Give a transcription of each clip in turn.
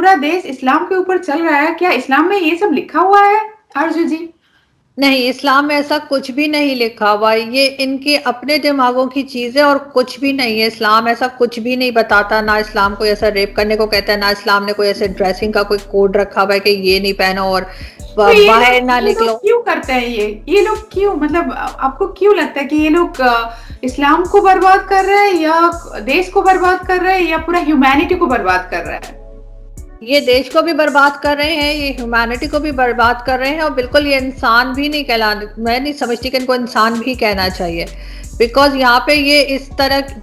पूरा देश इस्लाम के ऊपर चल रहा है, क्या इस्लाम में ये सब लिखा हुआ है अर्जु जी? नहीं, इस्लाम में ऐसा कुछ भी नहीं लिखा हुआ, ये इनके अपने दिमागों की चीज है और कुछ भी नहीं है। इस्लाम ऐसा कुछ भी नहीं बताता, ना इस्लाम कोई ऐसा रेप करने को कहता है, ना इस्लाम ने कोई ऐसे ड्रेसिंग का कोई कोड रखा हुआ है कि ये नहीं पहनो और तो ये बाहर लोग ना ये लोग निकलो। क्यों करते हैं ये लोग क्यों, मतलब आपको क्यों लगता है कि ये लोग इस्लाम को बर्बाद कर रहे हैं या देश को बर्बाद कर रहे हैं या पूरा ह्यूमैनिटी को बर्बाद कर रहे हैं? ये देश को भी बर्बाद कर रहे हैं, ये ह्यूमैनिटी को भी बर्बाद कर रहे हैं, और बिल्कुल ये इंसान भी नहीं कहलाने, मैं नहीं समझती कि इनको इंसान भी कहना चाहिए। बिकॉज यहाँ पे ये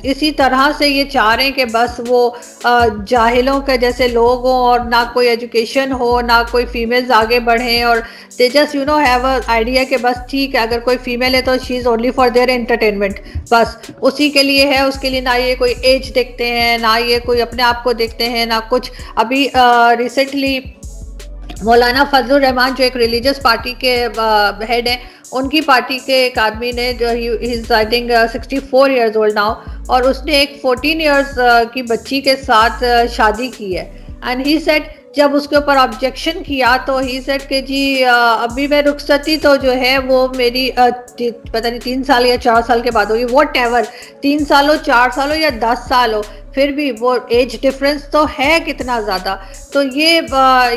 इसी तरह से ये चाह रहे हैं कि बस वो जाहिलों के जैसे लोग हों और ना कोई एजुकेशन हो, ना कोई फीमेल्स आगे बढ़ें, और they just have a idea कि बस ठीक है, अगर कोई फीमेल है तो she is only for their entertainment, बस उसी के लिए है। उसके लिए ना ये कोई एज देखते हैं, ना ये कोई अपने आप को देखते हैं, ना कुछ। अभी रिसेंटली मौलाना फजलुर रहमान जो एक रिलीजियस पार्टी के हेड हैं, उनकी पार्टी के एक आदमी ने, जो is I think 64 years old now, और उसने एक 14 ईयर्स की बच्ची के साथ शादी की है। एंड ही सेड, जब उसके ऊपर ऑब्जेक्शन किया तो ही सेड कि जी अभी मैं रुखसती तो जो है वो मेरी पता नहीं 3 साल या 4 साल के बाद होगी, वॉट एवर, 3 साल हो, 4 साल हो या 10 साल हो, फिर भी वो एज डिफरेंस तो है कितना ज़्यादा। तो ये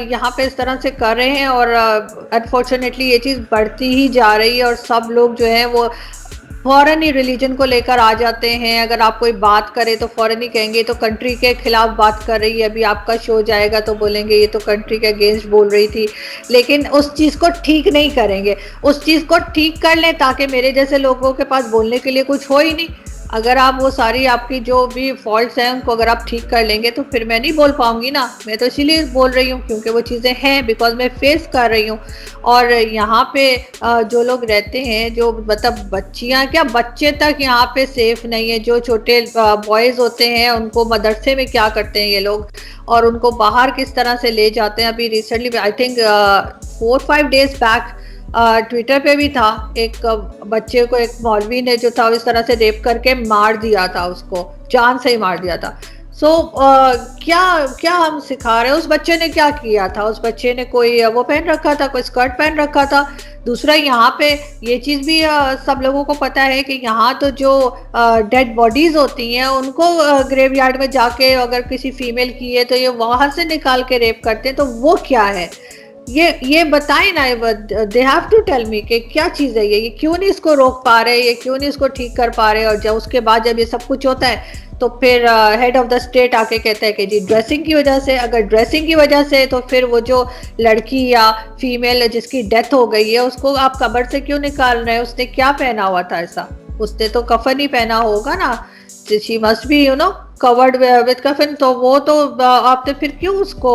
यहाँ पे इस तरह से कर रहे हैं, और अनफॉर्चुनेटली ये चीज़ बढ़ती ही जा रही है, और सब लोग जो है वो फौरन ही रिलीजन को लेकर आ जाते हैं। अगर आप कोई बात करें तो फौरन ही कहेंगे तो कंट्री के खिलाफ बात कर रही है, अभी आपका शो जाएगा तो बोलेंगे ये तो कंट्री के अगेंस्ट बोल रही थी। लेकिन उस चीज़ को ठीक नहीं करेंगे, उस चीज़ को ठीक कर लें ताकि मेरे जैसे लोगों के पास बोलने के लिए कुछ हो ही नहीं। अगर आप वो सारी आपकी जो भी फॉल्ट्स हैं उनको अगर आप ठीक कर लेंगे तो फिर मैं नहीं बोल पाऊंगी ना। मैं तो इसीलिए बोल रही हूँ क्योंकि वो चीज़ें हैं, बिकॉज मैं फेस कर रही हूँ। और यहाँ पे जो लोग रहते हैं, जो मतलब बच्चियाँ क्या बच्चे तक यहाँ पे सेफ नहीं है। जो छोटे बॉयज़ होते हैं उनको मदरसे में क्या करते हैं ये लोग, और उनको बाहर किस तरह से ले जाते हैं। अभी recently I think 4-5 days back Twitter पे भी था, एक बच्चे को एक मौलवी ने जो था इस तरह से रेप करके मार दिया था, उसको जान से ही मार दिया था। सो क्या क्या हम सिखा रहे हैं? उस बच्चे ने क्या किया था? उस बच्चे ने कोई वो पहन रखा था, कोई स्कर्ट पहन रखा था। दूसरा, यहाँ पे ये चीज़ भी सब लोगों को पता है कि यहाँ तो जो डेड बॉडीज होती हैं उनको ग्रेवयार्ड में जाके अगर किसी फीमेल की है तो ये वहां से निकाल के रेप करते हैं। तो वो क्या है, ये बताएं ना। They have to tell me कि क्या चीज़ है ये क्यों नहीं इसको रोक पा रहे, ये क्यों नहीं इसको ठीक कर पा रहे। और जब उसके बाद जब ये सब कुछ होता है तो फिर हेड ऑफ द स्टेट आके कहता है कि जी ड्रेसिंग की वजह से। अगर ड्रेसिंग की वजह से तो फिर वो जो लड़की या फीमेल जिसकी डेथ हो गई है उसको आप कब्र से क्यों निकाल रहे हैं? उसने क्या पहना हुआ था ऐसा? उसने तो कफन ही पहना होगा ना, she must be covered with कफन। तो वो तो आपने फिर क्यों उसको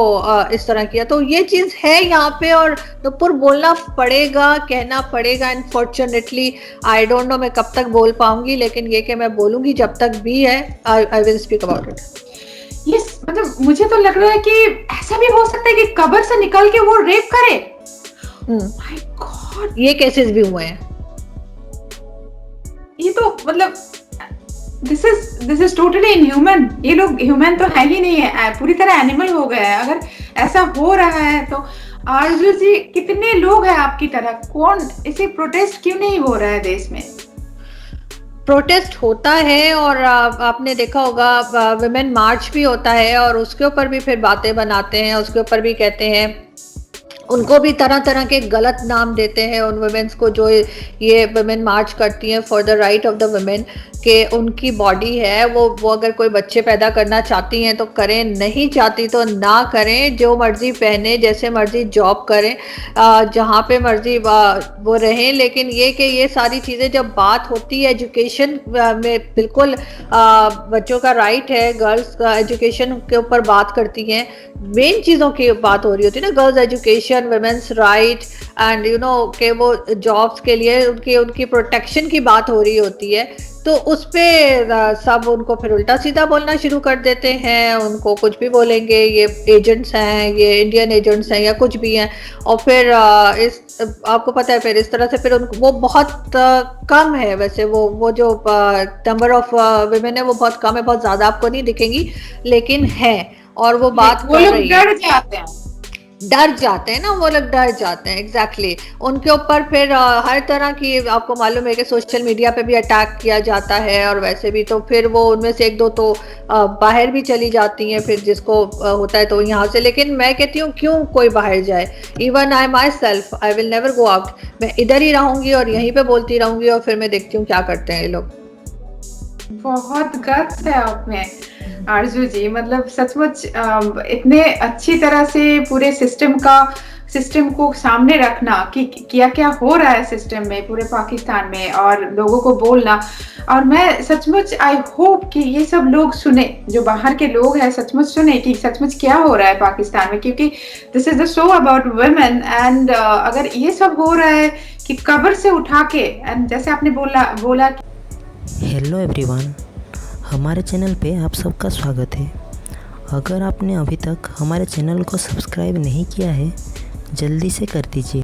इस तरह किया? तो ये चीज है यहाँ पे, और नुपुर बोलना पड़ेगा, कहना पड़ेगा। अनफॉर्चुनेटली आई डोंट नो मैं कब तक बोल पाऊंगी, लेकिन ये कि मैं बोलूंगी जब तक भी है। I will speak about it. Yes, मतलब मुझे तो लग रहा है कि ऐसा भी हो सकता है कि कब्र से निकल के वो रेप करे। माय गॉड, ये केसेस भी हुए हैं। ये तो मतलब दिस इज टोटली इनह्यूमन। ये लोग ह्यूमन तो है ही नहीं है, पूरी तरह एनिमल हो गया है। अगर ऐसा हो रहा है तो आरजू जी, कितने लोग हैं आपकी तरह, कौन इसे प्रोटेस्ट क्यों नहीं हो रहा है देश में? प्रोटेस्ट होता है, और आपने देखा होगा वुमेन मार्च भी होता है, और उसके ऊपर भी फिर बातें बनाते हैं, उसके ऊपर भी कहते हैं, उनको भी तरह तरह के गलत नाम देते हैं उन वुमेन्स को जो ये वुमेन मार्च करती हैं for the right of the women, कि उनकी बॉडी है, वो अगर कोई बच्चे पैदा करना चाहती हैं तो करें, नहीं चाहती तो ना करें, जो मर्जी पहने, जैसे मर्जी जॉब करें, जहाँ पे मर्जी वो रहें। लेकिन ये कि ये सारी चीज़ें जब बात होती है एजुकेशन में, बिल्कुल बच्चों का राइट है, गर्ल्स का एजुकेशन के ऊपर बात करती हैं, मेन चीज़ों की बात हो रही होती है ना, girls education, women's right, and कि वो जॉब्स के लिए उनकी प्रोटेक्शन की बात हो रही होती है। तो उस पर सब उनको फिर उल्टा सीधा बोलना शुरू कर देते हैं, उनको कुछ भी बोलेंगे, ये एजेंट्स हैं, ये इंडियन एजेंट्स हैं या कुछ भी हैं। और फिर आपको पता है फिर इस तरह से फिर उनको, वो बहुत कम है वैसे, वो जो नंबर ऑफ वुमेन है वो बहुत कम है, बहुत ज़्यादा आपको नहीं दिखेंगी, लेकिन है। और वो बात वो कर लोग रही है, डर जाते हैं। ना वो लोग डर जाते हैं। एग्जैक्टली उनके ऊपर फिर हर तरह की, आपको मालूम है कि सोशल मीडिया पे भी अटैक किया जाता है, और वैसे भी तो फिर वो उनमें से एक दो तो बाहर भी चली जाती हैं फिर, जिसको होता है तो यहाँ से। लेकिन मैं कहती हूँ क्यों कोई बाहर जाए, even I my self I will never go out, मैं इधर ही रहूंगी और यहीं पे बोलती रहूंगी, और फिर मैं देखती हूँ क्या करते हैं ये लोग। बहुत गट्स है आप में आरजू जी, मतलब सचमुच इतने अच्छी तरह से पूरे सिस्टम को सामने रखना कि क्या क्या हो रहा है सिस्टम में पूरे पाकिस्तान में, और लोगों को बोलना। और मैं सचमुच आई होप कि ये सब लोग सुने, जो बाहर के लोग हैं सचमुच सुने कि सचमुच क्या हो रहा है पाकिस्तान में, क्योंकि this is the show about women. And अगर ये सब हो रहा है कि कब्र से उठा के, एंड जैसे आपने बोला हेलो एवरीवन, हमारे चैनल पे आप सबका स्वागत है। अगर आपने अभी तक हमारे चैनल को सब्सक्राइब नहीं किया है, जल्दी से कर दीजिए।